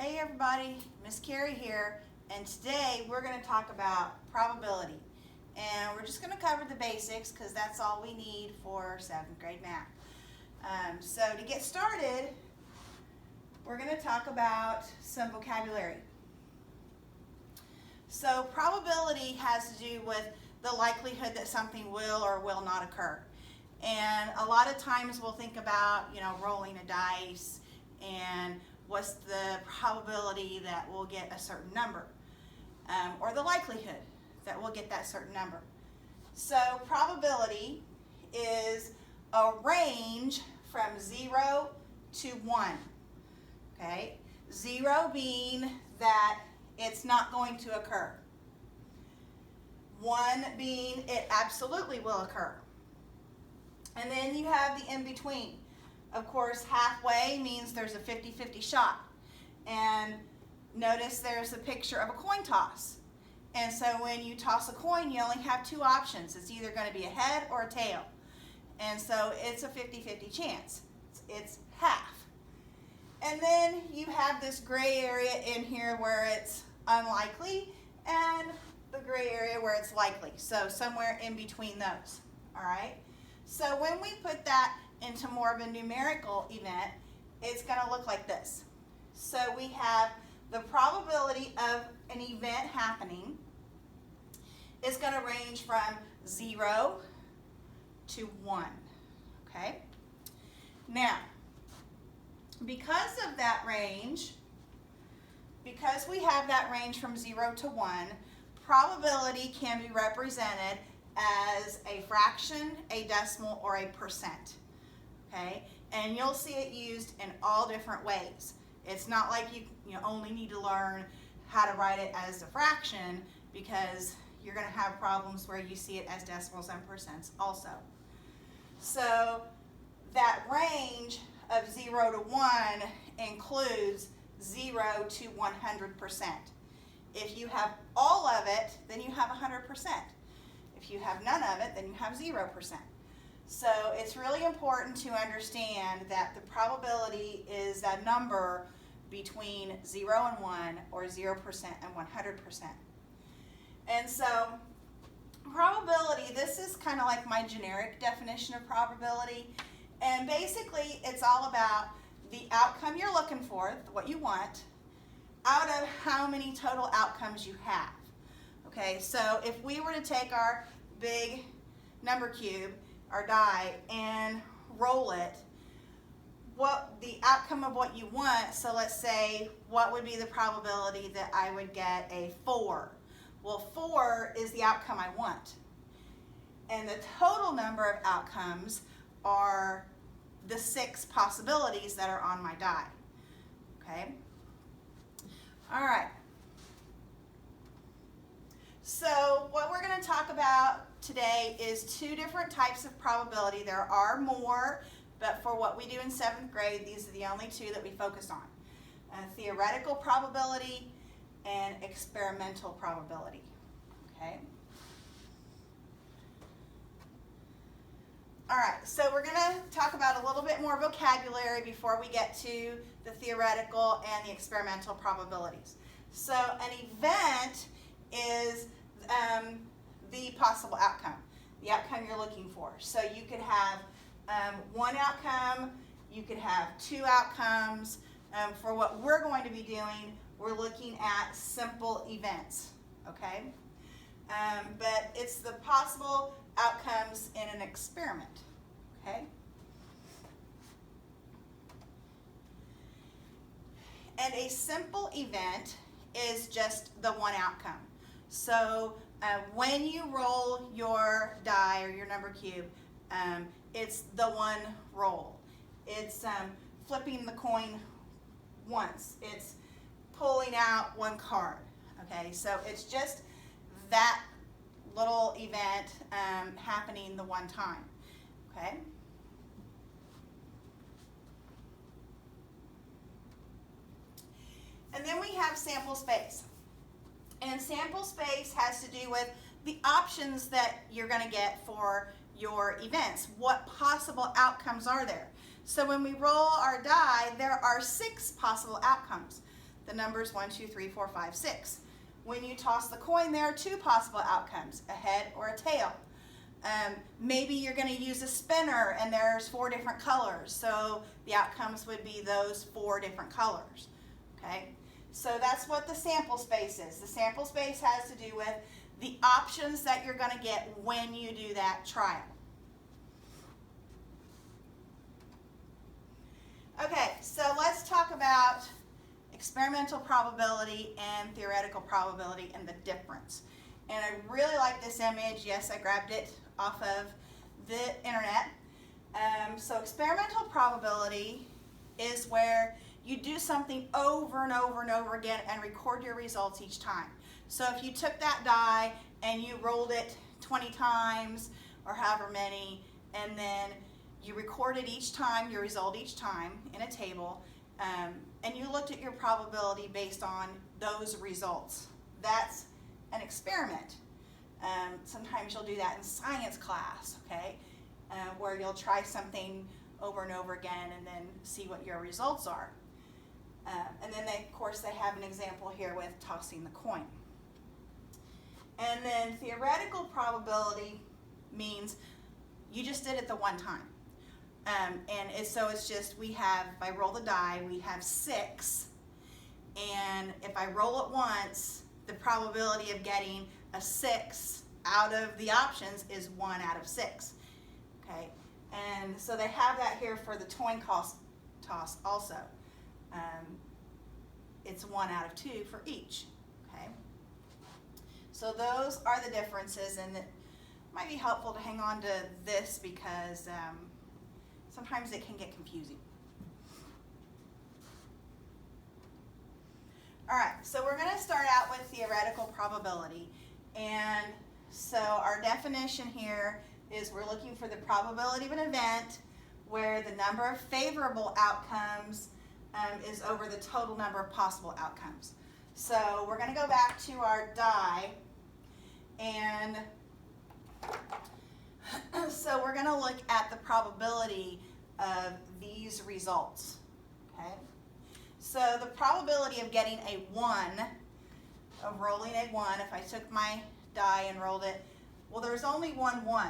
Hey everybody, Miss Carrie here, and today we're going to talk about probability. And we're just going to cover the basics because that's all we need for 7th grade math. So to get started, we're going to talk about some vocabulary. So probability has to do with the likelihood that something will or will not occur. And a lot of times we'll think about, rolling a dice and what's the probability that we'll get a certain number, or the likelihood that we'll get that certain number. So probability is a range from 0 to 1, okay? 0 being that it's not going to occur. 1 being it absolutely will occur. And then you have the in-between. Of course, halfway means there's a 50-50 shot. And notice there's a picture of a coin toss. And so when you toss a coin, you only have two options. It's either going to be a head or a tail. And so it's a 50-50 chance. It's half. And then you have this gray area in here where it's unlikely and the gray area where it's likely. So somewhere in between those. All right? So when we put that into more of a numerical event, it's going to look like this. So we have the probability of an event happening is going to range from 0 to 1. Okay? Now, because of that range, because we have that range from 0 to 1, probability can be represented as a fraction, a decimal, or a percent. Okay, and you'll see it used in all different ways. It's not like you only need to learn how to write it as a fraction, because you're going to have problems where you see it as decimals and percents also. So that range of 0 to 1 includes 0 to 100%. If you have all of it, then you have 100%. If you have none of it, then you have 0%. So it's really important to understand that the probability is a number between 0 and 1, or 0% and 100%. And so probability, this is kind of like my generic definition of probability. And basically it's all about the outcome you're looking for, what you want, out of how many total outcomes you have. Okay, so if we were to take our big number cube, our die, and roll it, what the outcome of what you want, so let's say, what would be the probability that I would get a 4? Well, 4 is the outcome I want. And the total number of outcomes are the 6 possibilities that are on my die. Okay? All right. So what we're going to talk about today is 2 different types of probability. There are more, but for what we do in 7th grade, these are the only 2 that we focus on. Theoretical probability and experimental probability. Okay? All right, so we're going to talk about a little bit more vocabulary before we get to the theoretical and the experimental probabilities. So an event is the possible outcome, the outcome you're looking for. So you could have one outcome, you could have 2 outcomes. For what we're going to be doing, we're looking at simple events, okay? But it's the possible outcomes in an experiment, okay? And a simple event is just the one outcome. So when you roll your die or your number cube, it's the one roll. It's flipping the coin once. It's pulling out one card. Okay, so it's just that little event happening the one time. Okay. And then we have sample space. And sample space has to do with the options that you're going to get for your events. What possible outcomes are there? So when we roll our die, there are 6 possible outcomes. the numbers 1, 2, 3, 4, 5, 6. When you toss the coin, there are two possible outcomes, a head or a tail. Maybe you're going to use a spinner and there's 4 different colors, so the outcomes would be those 4 different colors. Okay, so that's what the sample space is. The sample space has to do with the options that you're going to get when you do that trial. Okay, so let's talk about experimental probability and theoretical probability and the difference. And I really like this image. Yes, I grabbed it off of the internet. So experimental probability is where you do something over and over and over again and record your results each time. So if you took that die and you rolled it 20 times or however many, and then you recorded each time, your result each time in a table, and you looked at your probability based on those results. That's an experiment. Sometimes you'll do that in science class, okay, where you'll try something over and over again and then see what your results are. And then, of course, they have an example here with tossing the coin. And then theoretical probability means you just did it the one time. So it's just, we have, if I roll the die, we have 6, and if I roll it once, the probability of getting a 6 out of the options is 1 out of 6. Okay, and so they have that here for the coin toss also. It's 1 out of 2 for each. Okay, so those are the differences, and it might be helpful to hang on to this because sometimes it can get confusing. All right, so we're going to start out with theoretical probability. And so our definition here is we're looking for the probability of an event where the number of favorable outcomes is over the total number of possible outcomes. So we're going to go back to our die, and so we're going to look at the probability of these results. Okay, so the probability of getting a 1, of rolling a 1, if I took my die and rolled it, well, there's only 1 1,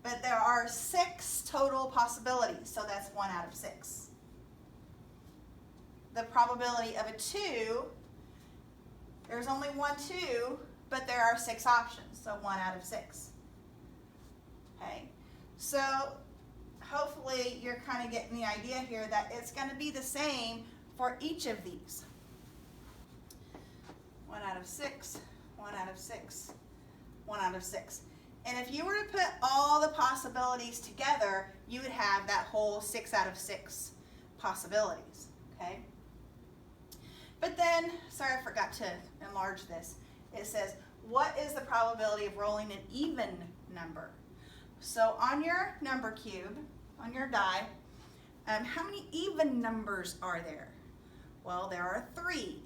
but there are 6 total possibilities, so that's 1 out of 6. The probability of a 2, there's only 1 2, but there are 6 options, so 1 out of 6. Okay, so hopefully you're kind of getting the idea here that it's going to be the same for each of these. 1 out of 6, 1 out of 6, 1 out of 6. And if you were to put all the possibilities together, you would have that whole 6 out of 6 possibilities. Okay? But then, sorry, I forgot to enlarge this. It says, what is the probability of rolling an even number? So on your number cube, on your die, how many even numbers are there? Well, there are 3.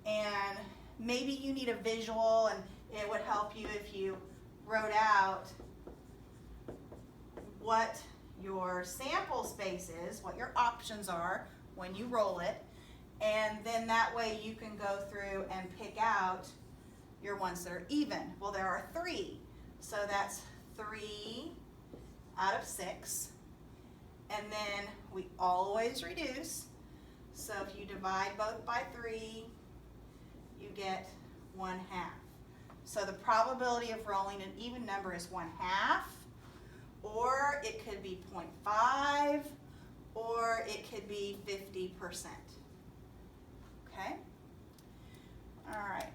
And maybe you need a visual, and it would help you if you wrote out what your sample space is, what your options are when you roll it, and then that way you can go through and pick out your ones that are even. Well, there are 3, so that's 3 out of 6, and then we always reduce, so if you divide both by 3, you get 1/2. So the probability of rolling an even number is 1/2, or it could be 0.5, or it could be 50%. Okay? All right.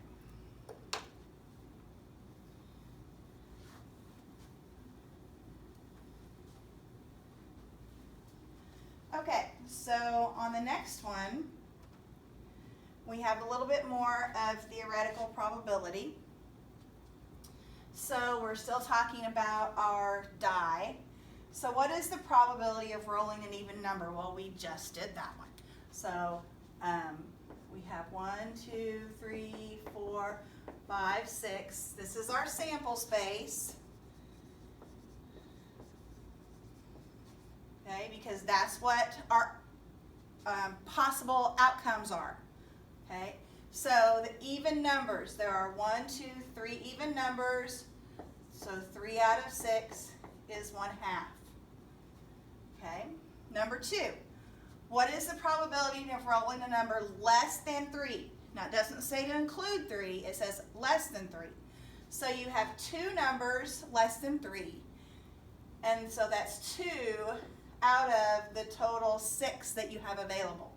Okay, so on the next one, we have a little bit more of theoretical probability. So we're still talking about our die. So what is the probability of rolling an even number? Well, we just did that one. So we have 1, 2, 3, 4, 5, 6. This is our sample space. Okay, because that's what our possible outcomes are. Okay, so the even numbers, there are 1, 2, 3 even numbers, so 3 out of 6 is 1/2. Okay, number 2, what is the probability of rolling a number less than 3? Now it doesn't say to include 3, it says less than 3. So you have 2 numbers less than 3, and so that's 2 out of the total 6 that you have available.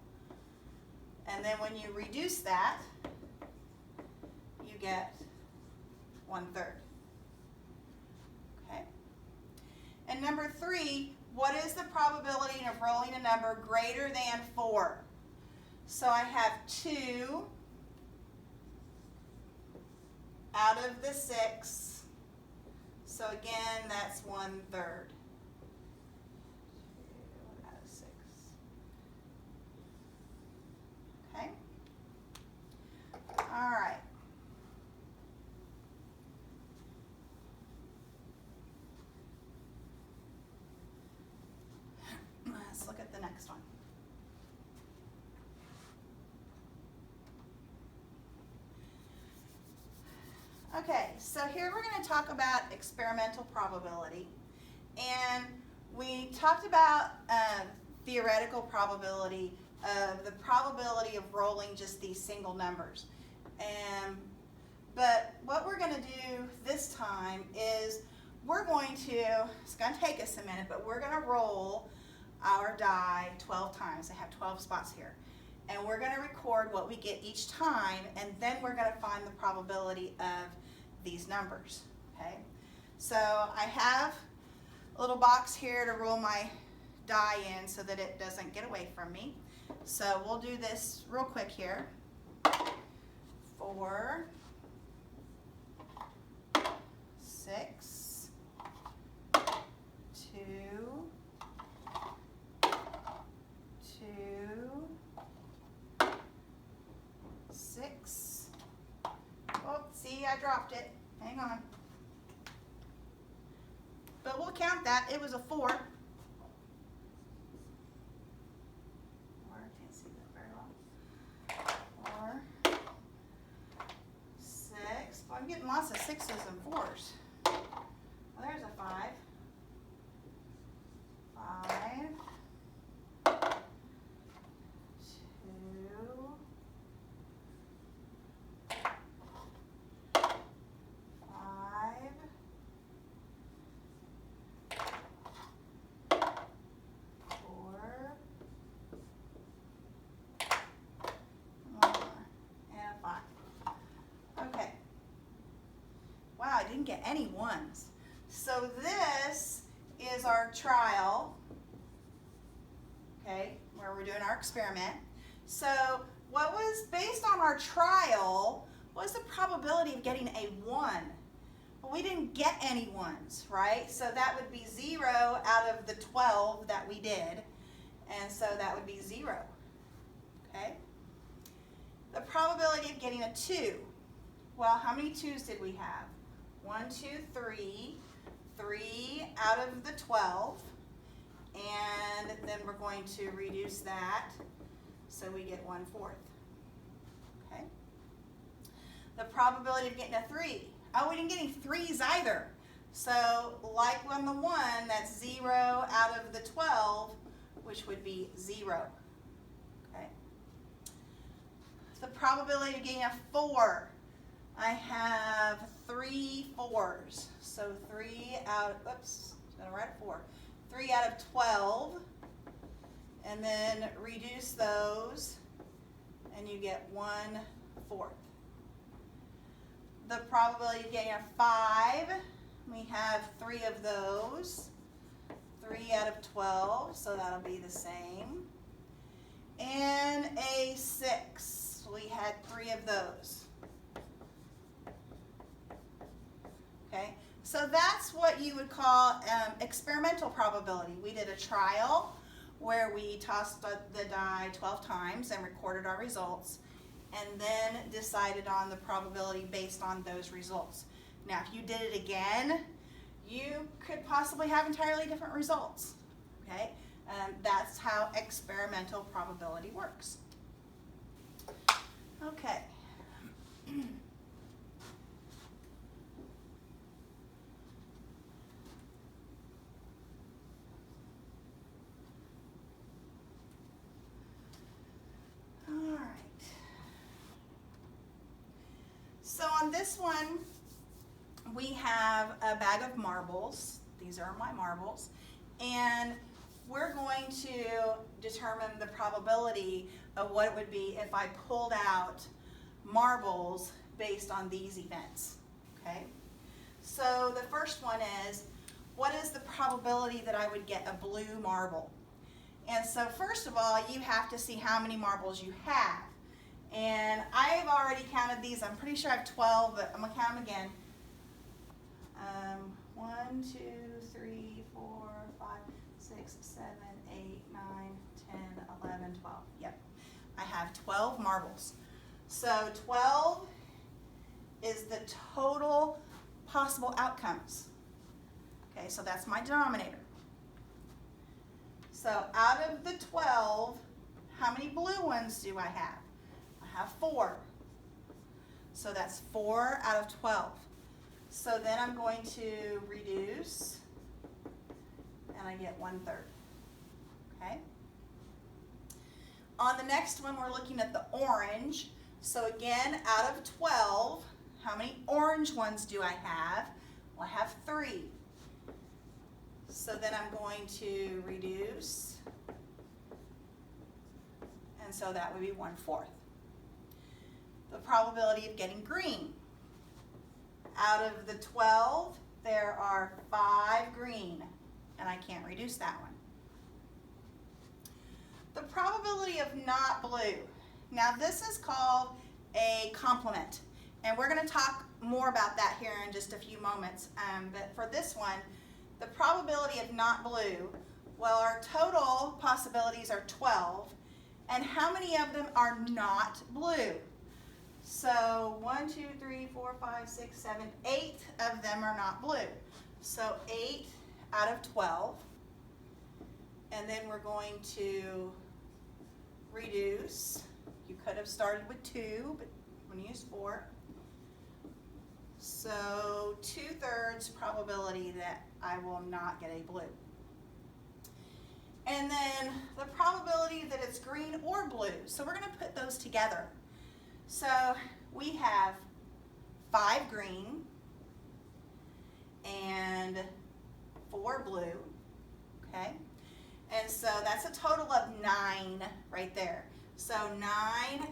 And then when you reduce that, you get 1/3. Okay? And number 3, what is the probability of rolling a number greater than 4? So I have 2 out of the 6. So again, that's 1/3. 2 out of 6. Okay? All right. Let's look at the next one. Okay, so here we're going to talk about experimental probability. And we talked about theoretical probability of the probability of rolling just these single numbers. But what we're going to do this time is we're going to, it's going to take us a minute, but we're going to roll our die 12 times. I have 12 spots here. And we're going to record what we get each time, and then we're going to find the probability of these numbers. Okay? So I have a little box here to roll my die in so that it doesn't get away from me. So we'll do this real quick here. 4, 6, 2, 6. Oh, see, I dropped it. Hang on. But we'll count that. It was a 4. Can't see that very well. 4, 6. Well, I'm getting lots of 6s and 4s. Well, there's a 5. 5. 5. Okay. Wow, I didn't get any 1s. So this is our trial, okay, where we're doing our experiment. So what was based on our trial, what was the probability of getting a 1? Well, we didn't get any 1s, right? So that would be 0 out of the 12 that we did, and so that would be 0, okay? The probability of getting a 2, well, how many 2s did we have? 1, 2, 3, 3 out of the 12, and then we're going to reduce that so we get 1/4, okay? The probability of getting a 3, oh, we didn't get any 3s either. So like on the 1, that's 0 out of the 12, which would be 0, okay? The probability of getting a 4, I have 3 4s. So 3 out, oops, I was going to write a 4. 3 out of 12, and then reduce those, and you get 1/4. The probability of getting a 5, we have 3 of those. 3 out of 12, so that'll be the same. And a 6, we had 3 of those. Okay, so that's what you would call experimental probability. We did a trial where we tossed the die 12 times and recorded our results, and then decided on the probability based on those results. Now, if you did it again, you could possibly have entirely different results, okay? That's how experimental probability works. Okay. All right. So on this one, we have a bag of marbles. These are my marbles. And we're going to determine the probability of what it would be if I pulled out marbles based on these events, okay? So the first one is, what is the probability that I would get a blue marble? And so first of all, you have to see how many marbles you have. And I've already counted these. I'm pretty sure I have 12, but I'm gonna count them again. 1, 2, 3, 4, 5, 6, 7, 8, 9, 10, 11, 12. Yep, I have 12 marbles. So 12 is the total possible outcomes. Okay, so that's my denominator. So out of the 12, how many blue ones do I have? I have 4. So that's 4 out of 12. So then I'm going to reduce, and I get 1/3. Okay? On the next one, we're looking at the orange. So again, out of 12, how many orange ones do I have? Well, I have 3. So then I'm going to reduce, and so that would be 1/4. The probability of getting green. Out of the 12, there are 5 green, and I can't reduce that one. The probability of not blue. Now this is called a complement, and we're going to talk more about that here in just a few moments. But for this one, the probability of not blue, well, our total possibilities are 12, and how many of them are not blue? So 1, 2, 3, 4, 5, 6, 7, 8 of them are not blue. So 8 out of 12. And then we're going to reduce. You could have started with 2, but I'm going to use 4. So 2/3 probability that I will not get a blue. And then the probability that it's green or blue. So we're going to put those together. So we have 5 green and 4 blue, okay? And so that's a total of 9 right there. So 9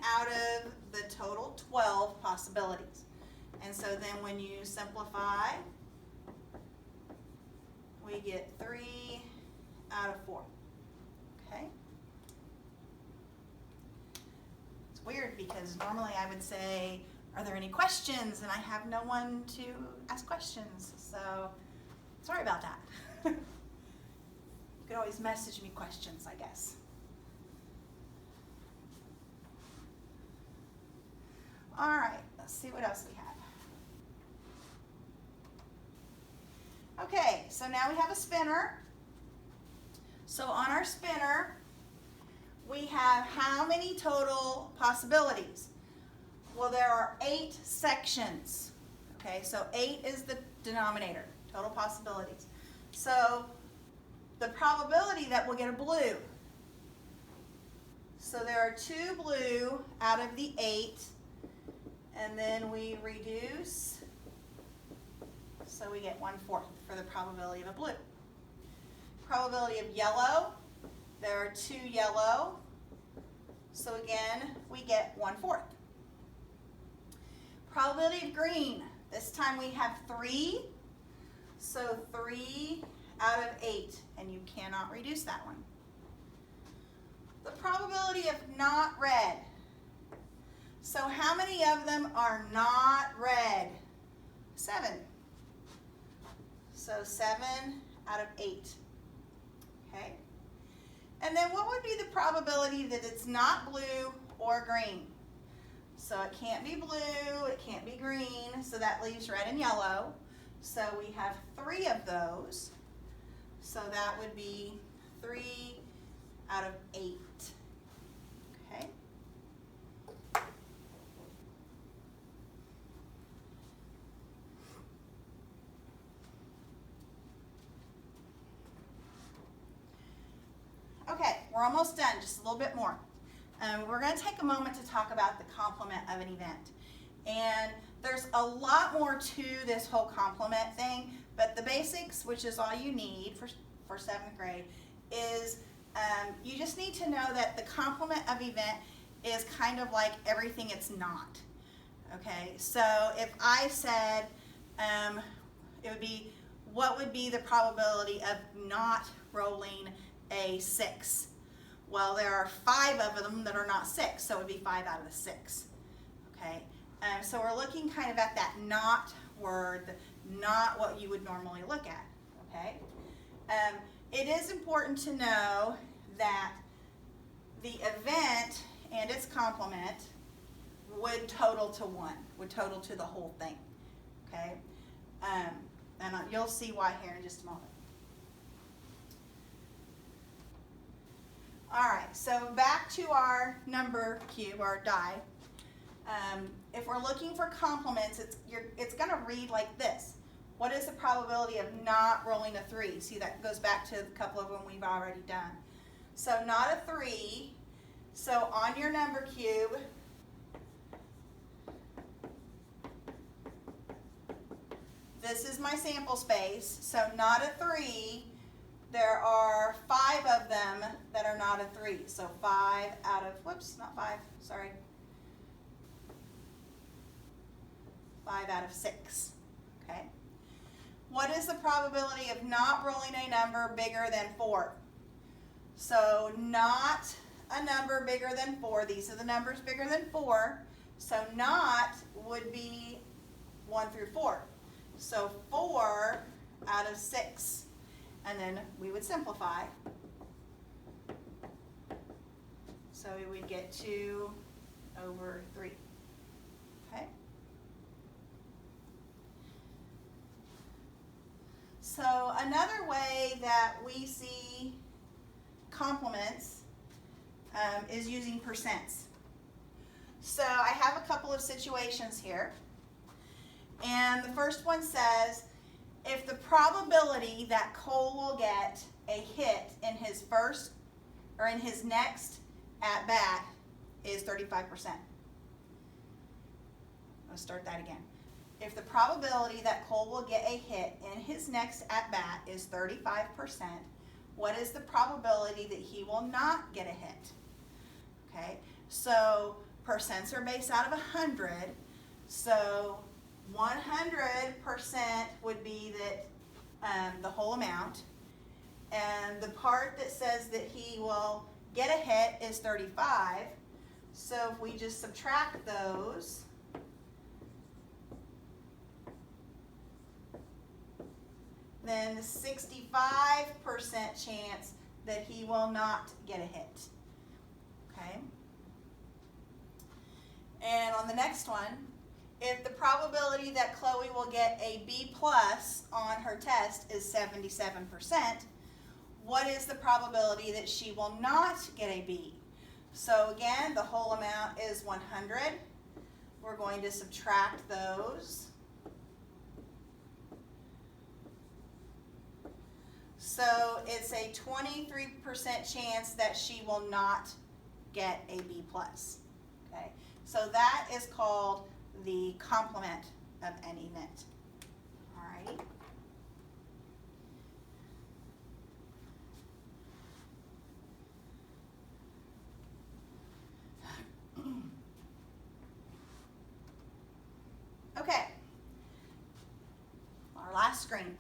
out of the total 12 possibilities. And so then when you simplify, we get 3 out of 4, okay? Weird because normally I would say, are there any questions? And I have no one to ask questions. So sorry about that. You could always message me questions, I guess. All right, let's see what else we have. Okay, so now we have a spinner. So on our spinner, we have how many total possibilities? Well, there are 8 sections. Okay, so 8 is the denominator, total possibilities. So the probability that we'll get a blue. So there are 2 blue out of the 8, and then we reduce, so we get 1/4 for the probability of a blue. Probability of yellow. There are 2 yellow, so again, we get 1/4. Probability of green, this time we have 3, so 3 out of 8, and you cannot reduce that one. The probability of not red, so how many of them are not red? 7, so 7 out of 8, okay? And then what would be the probability that it's not blue or green? So it can't be blue, it can't be green, so that leaves red and yellow. So we have 3 of those. So that would be 3 out of 8. Okay? Okay, we're almost done, just a little bit more. We're going to take a moment to talk about the complement of an event. And there's a lot more to this whole complement thing, but the basics, which is all you need for 7th grade, is you just need to know that the complement of event is kind of like everything it's not. Okay, so if I said it would be, what would be the probability of not rolling a 6? Well, there are 5 of them that are not 6, so it would be 5 out of the 6. Okay, so we're looking kind of at that not word, not what you would normally look at. Okay, it is important to know that the event and its complement would total to 1, would total to the whole thing. Okay, and you'll see why here in just a moment. All right, so back to our number cube, our die. If we're looking for complements, it's going to read like this. What is the probability of not rolling a 3? See, that goes back to a couple of them we've already done. So not a 3. So on your number cube, this is my sample space. So not a 3. There are 5 of them that are not a 3. So 5 out of, whoops, not 5, sorry. 5 out of 6, okay? What is the probability of not rolling a number bigger than 4? So not a number bigger than 4. These are the numbers bigger than 4. So not would be 1 through 4. So 4 out of 6. And then we would simplify. So we would get 2 over 3. Okay? So another way that we see complements is using percents. So I have a couple of situations here. And the first one says, if the probability that Cole will get a hit in his first or in his next at bat is 35%. Let's start that again. If the probability that Cole will get a hit in his next at bat is 35%, what is the probability that he will not get a hit? Okay, so percents are based out of 100. So 100% would be that the whole amount, and the part that says that he will get a hit is 35. So if we just subtract those, then 65% chance that he will not get a hit. Okay? And on the next one, if the probability that Chloe will get a B+ on her test is 77%, what is the probability that she will not get a B? So again, the whole amount is 100. We're going to subtract those. So it's a 23% chance that she will not get a B+. Okay, so that is called the complement of an event. All right. Okay. Our last screen.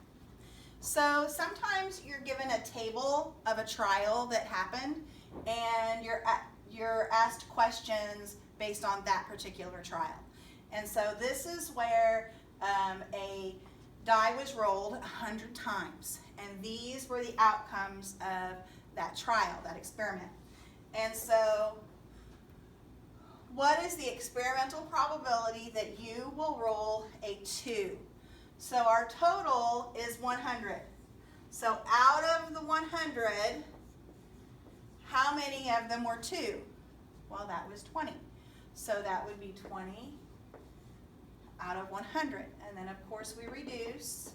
So sometimes you're given a table of a trial that happened, and you're asked questions based on that particular trial. And so this is where a die was rolled 100 times, and these were the outcomes of that trial, that experiment. And so what is the experimental probability that you will roll a 2? So our total is 100. So out of the 100, how many of them were 2? Well, that was 20. So that would be 20 out of 100. And then of course we reduce.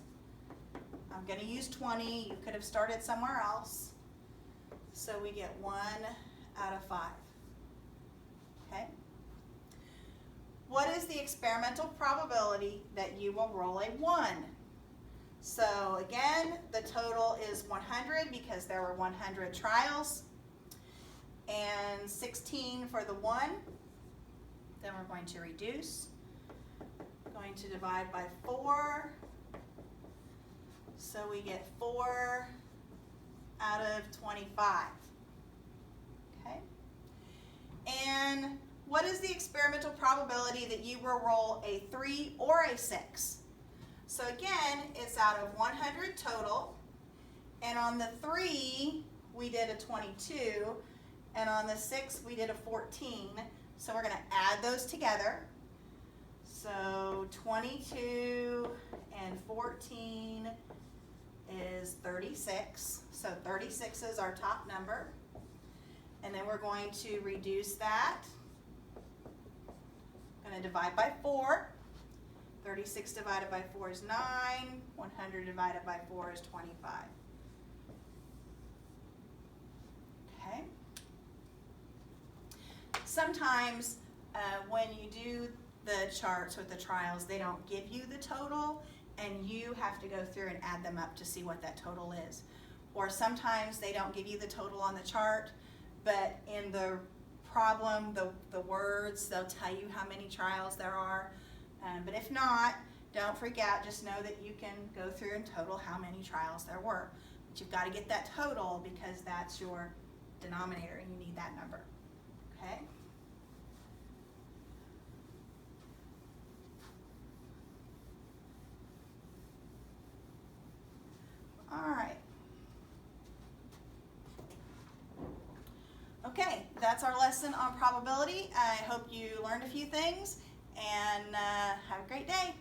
I'm going to use 20. You could have started somewhere else. So we get 1 out of 5. Okay? What is the experimental probability that you will roll a 1? So again, the total is 100 because there were 100 trials, and 16 for the 1. Then we're going to reduce, going to divide by 4. So we get 4 out of 25. Okay? And what is the experimental probability that you will roll a 3 or a 6? So again, it's out of 100 total, and on the 3, we did a 22, and on the 6, we did a 14. So we're going to add those together. So 22 and 14 is 36. So 36 is our top number. And then we're going to reduce that. Going to divide by 4. 36 divided by 4 is 9. 100 divided by 4 is 25. Okay. Sometimes when you do the charts with the trials, they don't give you the total, and you have to go through and add them up to see what that total is. Or sometimes they don't give you the total on the chart, but in the problem, the words, they'll tell you how many trials there are. But if not, don't freak out. Just know that you can go through and total how many trials there were. But you've got to get that total because that's your denominator and you need that number. Okay? All right. Okay, that's our lesson on probability. I hope you learned a few things, and have a great day.